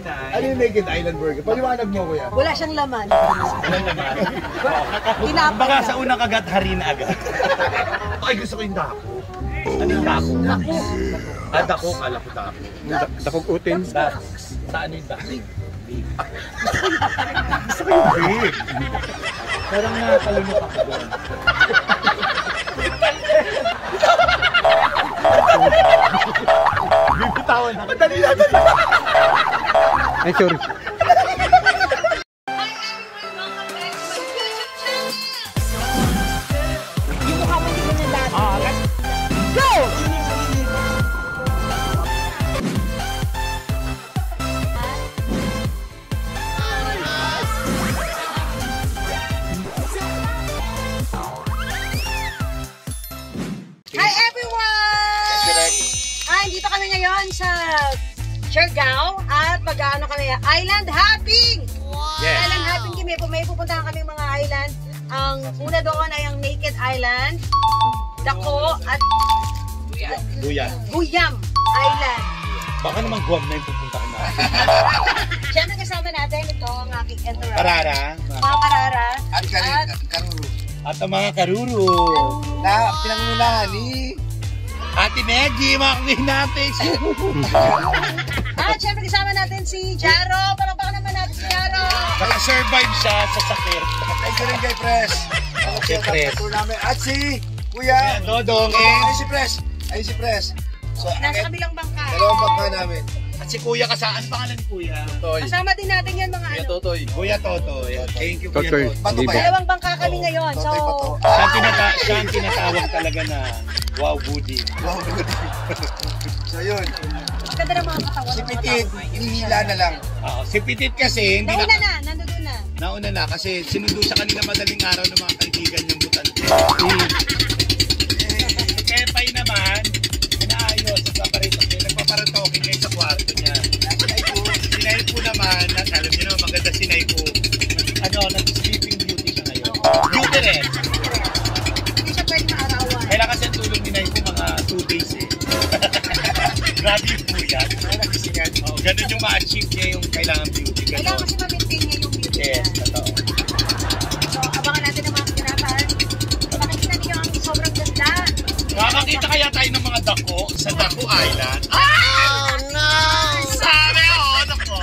Nay. Ano yung Naked Island Burger? Paliwanag mo, kuya. Wala siyang laman. Wala naman. Tinapay Baka na. sa unang kagat, harin agad. Ay, gusto ko yung dako. Ano yung dako? Dako, kala ko dako. Dakog utin. Sa ano yung dako? Gusto ko yung beef. Parang nakakalunok ako doon. Bibitawan na. Dali na, dali. Ay, sorry. Yung mukha mo hindi ganyan dati. Go! Hi everyone! Dito kami ngayon sa Siargao at mag-ano kami, island hopping! Yes. Island hopping kami, may pupuntahan kami mga island. Ang una doon ay ang Naked Island, Dako at Buyan. Guyam Island. Baka naman Guam na yung pupuntahan na. Siyempre kasama natin ito ang aking entourage. Parara. Mga Parara. At karuro. At ang mga karuro. Na pinangunahan ni Ate Maggie, mga queen natin. At siyempre kasama natin si Jaro. Palakpakan naman natin si Jaro. Nakasurvive siya sa sakit. Thank you rin kay Pres. Kay Pres. At si Kuya. Dodong. Ay si Pres. Ay si Pres. So, Nasa kabilang bangka. dalawang bangka namin. At si Kuya Kasaan, pangalan ni Kuya? Toy. Kasama din natin yan mga ano. Totoy. Kuya Totoy. Thank you, Kuya Totoy. Totoy. Bato ba yan? Dalawang bangka kami ngayon. So, Totoy, bato. Siya ang tinatawag talaga na wow, Woody. Wow, good. So yun. ganda ng mga katawan. Si ng mga Pitit, tao. hinihila na lang. Si Pitit kasi, hindi Nauna na, nandun na. Nauna na kasi sinundo siya kanina madaling araw ng mga kaibigan niyang butante. Si Pepay naman, inaayos sa paparito niya. Nagpaparatokin ngayon sa kwarto niya. Si Naipo naman, alam niyo naman maganda si Naipo. Nag-sleeping beauty siya ngayon. Beauty rin. Hindi siya pwede maarawan. Kailangan kasi ang tulong ni Naipo mga 2 days eh. Grabe yung po yan. Ganun yung ma-achieve niya yung kailangan beauty. Kailangan kasi ma-maintain niya yung beauty niya. Yes, totoo. So, abangan natin ang mga pinapaan. Makikita niyo ang sobrang ganda. Makakita kaya tayo ng mga dako sa Dako Island? Oh no! Sabi nako!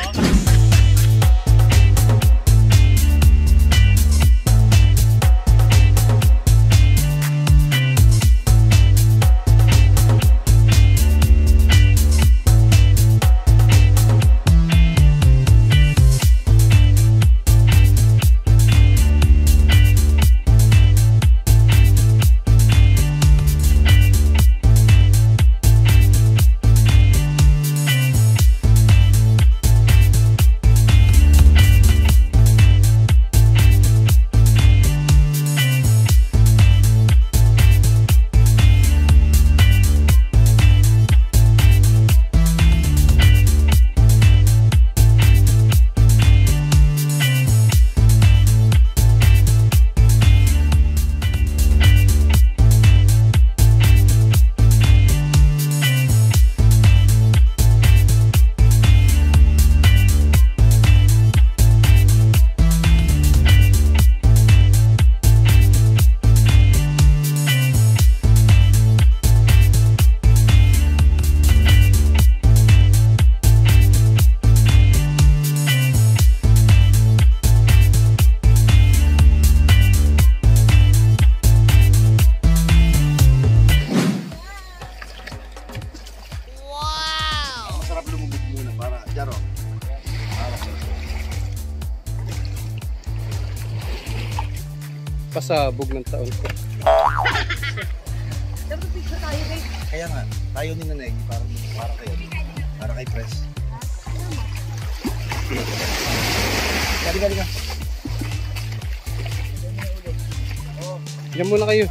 Masarap lumubog muna para, Jaro. Pasabog ng taon ko. Dapat picture tayo guys. Kaya nga, tayo ni Nanay, para kayo. Para kay Pres. Gali ka. Diyan muna kayo.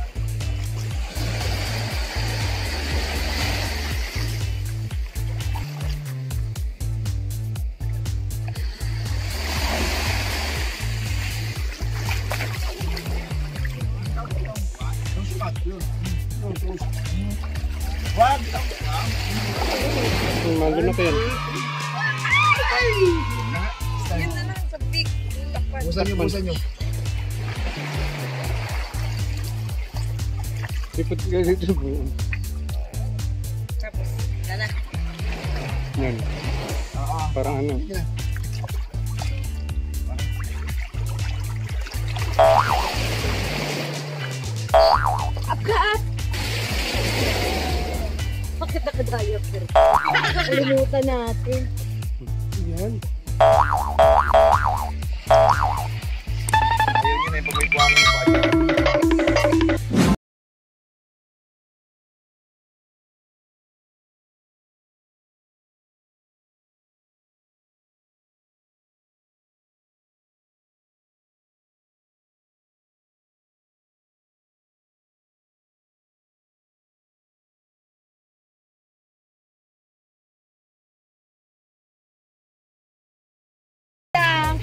Wag! Malo na kayo. Busan nyo. Lipot ka dito. Tapos, dala. Yan. Parang ano. Abgaat! Bakit nakadriver? Kalimutan natin. Yan. Ayun yun eh, pag may buhangin yung bata.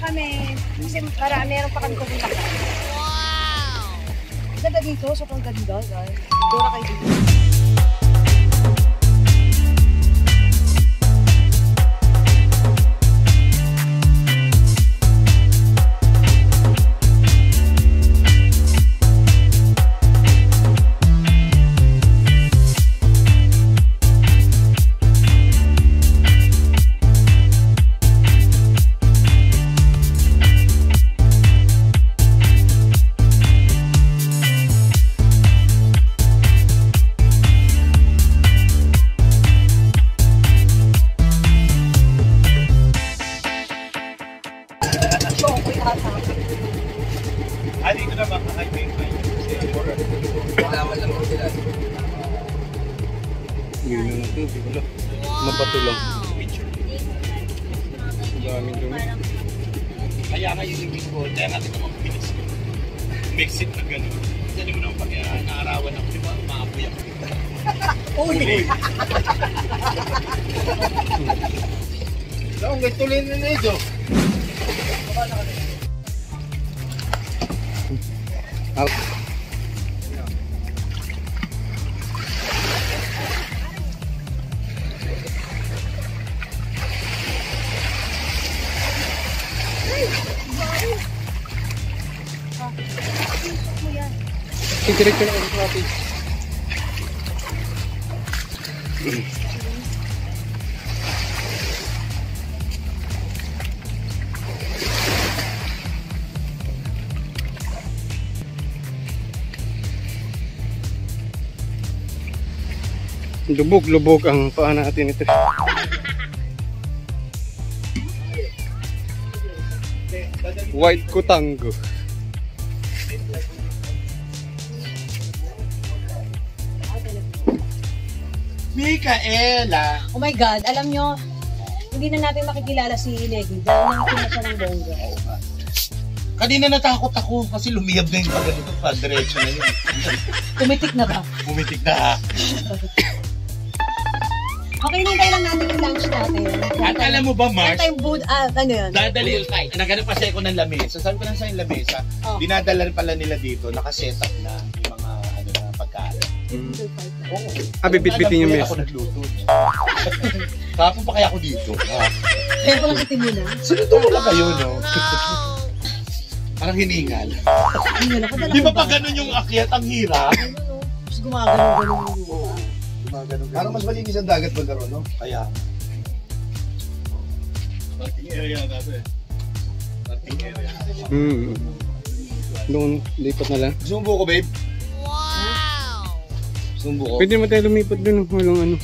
Kami. Kasi meron pa kami pupunta ka. Wow! Ganda dito, sobrang ganda, guys. Dora kayo dito. Dito na makaka-highway pa yun. Malaman lang ko sila. Yun na natin. Siguro. Mabato lang. Daming dumi. Kaya nga yung limit ko, kaya natin naman pinis ko. Mix it na gano'n. Dali mo naman pag naarawan ako, di ba? Maapoy ako. Uli! Ang tuloy na nito. Out. Diretso na ang traffic. Lubog-lubog ang paa natin ito. White Kutango. Micaela! Oh my God, alam nyo, hindi na natin makikilala si Negi dahil nakikita na siya ng bongga. Kanina natakot ako kasi lumiyab na yung pag-ganito pa. Diretso na yun. Tumitik na ba? Bumitik na. Okay, nintay lang natin yung lunch natin. At alam mo ba, Mars? Nintay yung ano yun? Dadali, naghanap kasi ako ng lamesa. Sabi ko lang sa yung lamesa, dinadala pala nila dito, nakaset up na yung mga ano na pagkain. Oo. Bibit-bitin yung mesa. Ako nagluto. Kapon pa kaya ako dito. Kaya ko lang itim mo na. Sinuto mo lang kayo, no? Parang hiningal. Hingal ako, dala Di ba ko pa ganun yung akyat ang hirap? Tapos gumagano-gano yung lupa. Parang mas malinis ang dagat pagkaroon, no? Kaya. Parking area natin. Parking area. Doon, lipat na lang. Gusto mo buko, babe? Wow! Gusto mo buko? Pwede mo tayo lumipat doon. Walang ano.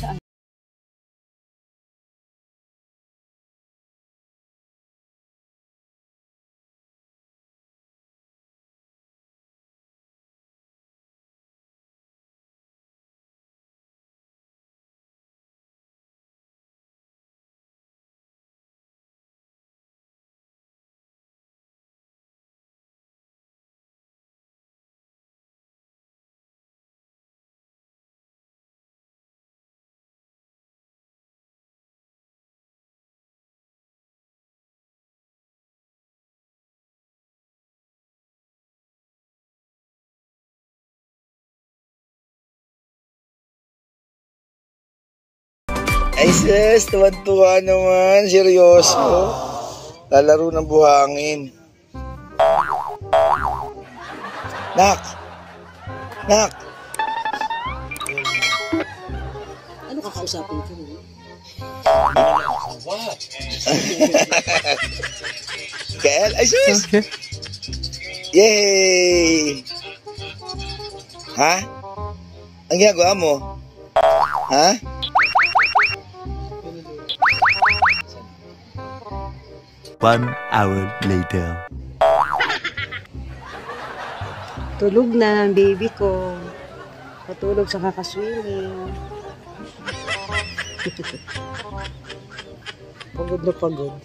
Ay sis, tuwan-tuwa naman. Seryoso. Lalaro ng buhangin. Nak! Nak! Ano kakausapin ko? Kael? Ay, sus! Okay. Yay! Ha? Ang ginagawa mo? Ha? One hour later. Tulog na ang baby ko. Patulog sa kakaswimming. Pagod na pagod.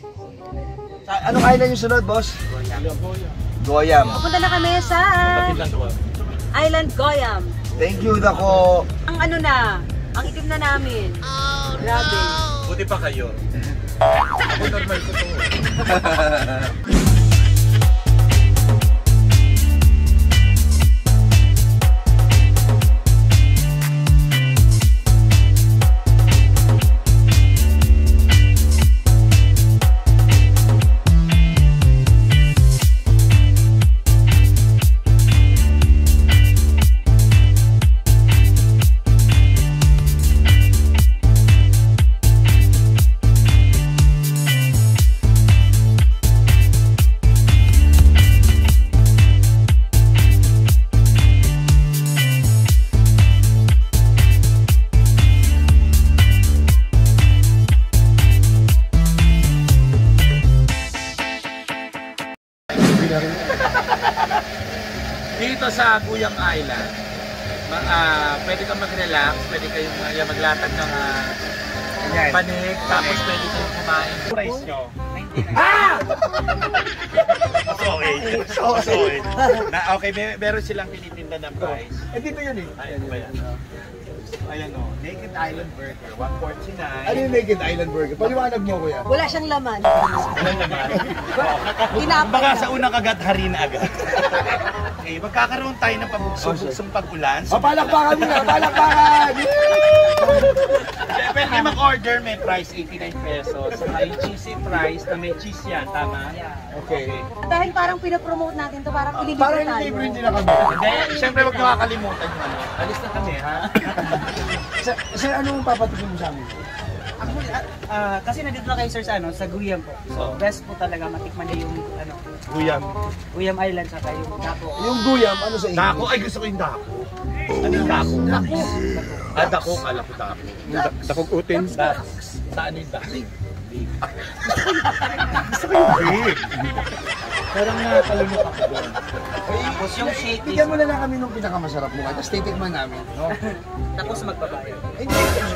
Anong island yung sunod, boss? Goyam. Pupunta na kami sa Island Goyam. Thank you, Dako. Ang ano na, ang itim na namin. Grabe. Buti pa kayo. Ako normal ko to. Dito sa Guyam Island, pwede kang mag-relax, pwede kayong maglatag ng panig, tapos pwede kayong kumain. Price nyo? Okay, meron silang tinitinda ng price. Dito yun eh. Ayan ba yan? Ayan o, Naked Island Burger, 149. Ano yung Naked Island Burger? Paliwanag mo, kuya. Wala siyang laman. Ano naman? Tinapay Baka na. sa unang kagat, harin agad. Okay, magkakaroon tayo ng pabugso-bugsong pag-ulan. So, Palakpakan mo na, palakpakan! pwede mag-order, may price 89 pesos. May cheesy price na may cheese yan, tama? Okay. Dahil parang pinapromote natin to, parang ililibre Parang tayo. libre din na kami. Hindi, siyempre wag niyo kakalimutan yung ano. Alis na kami, ha? Sir, anong papatuloy mo sa amin? Actually, kasi nandito na kayo sir sa, sa Guyam po. So, best po talaga matikman niyo yung Guyam. Guyam Island saka yung Dapo. Yung guyam, ano sa inyo? Dako, ay gusto ko yung dako. Ano yung dako? Dako, kala ko dako. Dakog utin. Saan yung dako? Gusto ko yung big. Parang nakalimut ako doon. Tapos yung shake Bigyan mo na lang kami nung pinakamasarap mo. Tapos titikman namin. No? tapos magbabayad.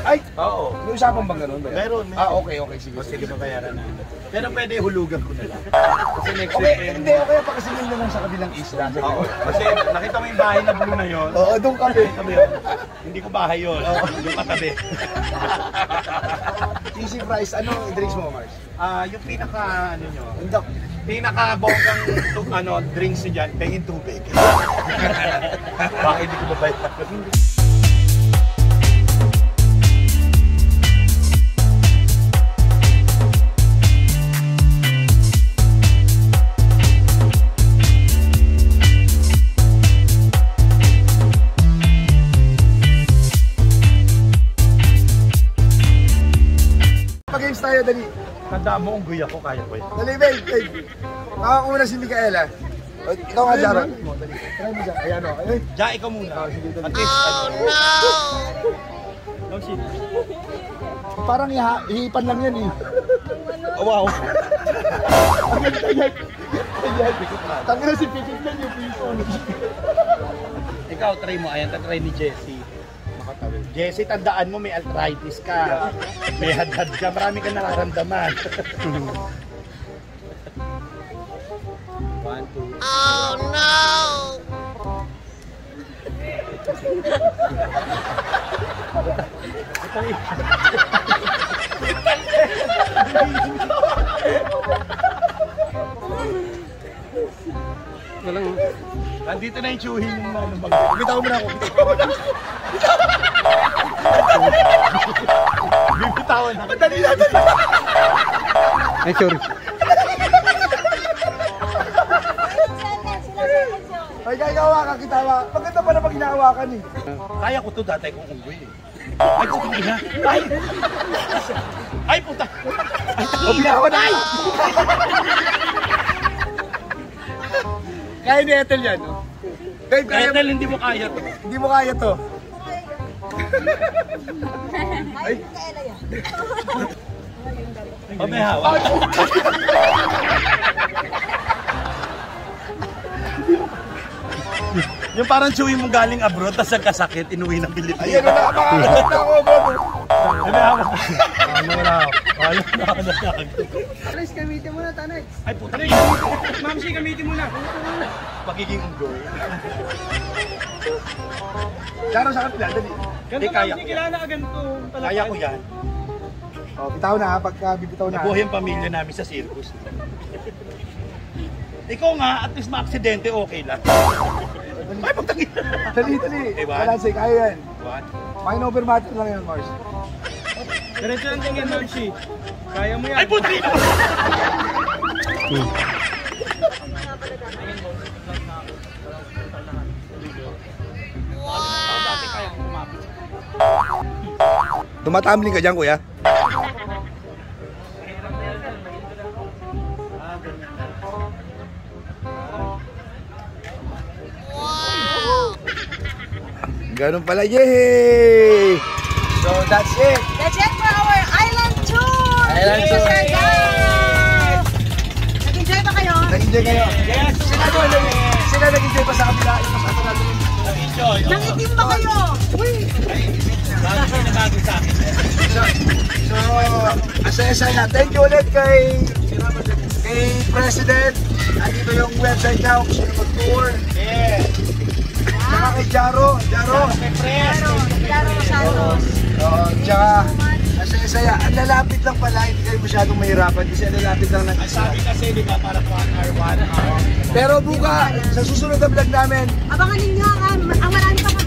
Ay, Oo. may usapan bang ganun ba? Meron. Okay, sige. O sige, babayaran natin. Pero pwede hulugan ko na lang. Kasi next Okay, week, hindi, okay. Pakasingin na lang sa kabilang isla. Oo. Kasi nakita mo yung bahay na blue na yun. Oo, doon kami. Sabi yun, hindi ko bahay yun. Yung katabi. Easy price. Ano drinks mo, Mars? Yung pinaka, ano nyo, Hindi. pinaka-bonggang drinks nyo dyan, pengin tubig. Bakit hindi ko babayad? Pag-games tayo, dali. Tandaan mo, unggoy ako, kaya ko yun. Dali, babe. Makakuna si Micaela. Ikaw nga, Jaron. Dali. Try mo dyan. Ayan o. Ay, Diyan, ikaw muna. At least, no shit. parang hihipan lang yan eh. Oh, wow. Tangin na si Pipit lang yung piso. Ikaw, try mo. Ayan, try ni Jessie. Jessie, tandaan mo, may arthritis ka. May hadhad ka. Marami ka nararamdaman. 1, 2. Oh no! Walang Nandito na yung chewin ng ano bag. Bitaw mo na ako. Bibitawan na. Dali na, dali. Ay, sorry. Ay, Pagka hawakan kita, maganda pa na pag hinahawakan eh. Kaya ko to dati kung unggoy eh. Ay, puta ina. Ay! Ay, puta! O, binawa na! Kaya ni Ethel yan, no? Babe, kaya Ethel, hindi mo kaya to. Hindi mo kaya to. Ay, Micaela yan. O, may hawak. Yung parang chewy mong galing abroad, tapos nagkasakit, inuwi ng Pilipinas. Ayan na, makakalit na ako, bro. Ay, may hawak. Ano na ako? Ayun na ako. Alis, gamitin mo na, Tanay. Ay, puta. Ma'am, si gamitin mo na. Pagiging unggoy. Jaro sa kapila, dali. Hindi kaya ko. Kilala ka ganito. Kaya ko yan. O, bitaw na ha, pagka bibitaw na. Nabuhay ang pamilya namin sa circus. Ikaw nga, at least ma-aksidente, okay lang. Ay, pagtagin. Dali, dali. Diba? Balanse, kaya yan. What? Mind over matter lang yan, Mars. Diretso lang tingin, Ma'am Shi. Kaya mo yan. Ay, puta! Tumatambling ka dyan, kuya. Ganun pala, yay! So, that's it. That's it for our island tour! Island Dito sa tour. Siargao! Nag-enjoy ba kayo? Nag-enjoy kayo? Yes! Sila nag-enjoy pa sa kabila. Yung mas natin. Enjoy. Nangitim ba kayo? Bago na bago sa akin. So, asaya-saya. Thank you ulit kay President. Andito yung website niya kung gusto nyo mag-tour. Yeah. Tsaka kay Jaro. Jaro. Claro, Santos. Tsaka, asaya-saya. Ang lalapit lang pala. Hindi kayo masyadong mahirapan kasi ang lalapit lang ng Ang sabi kasi, di ba, para 1 hour, 1 hour. Pero buka, sa susunod na vlog namin, Abangan ninyo ang marami pa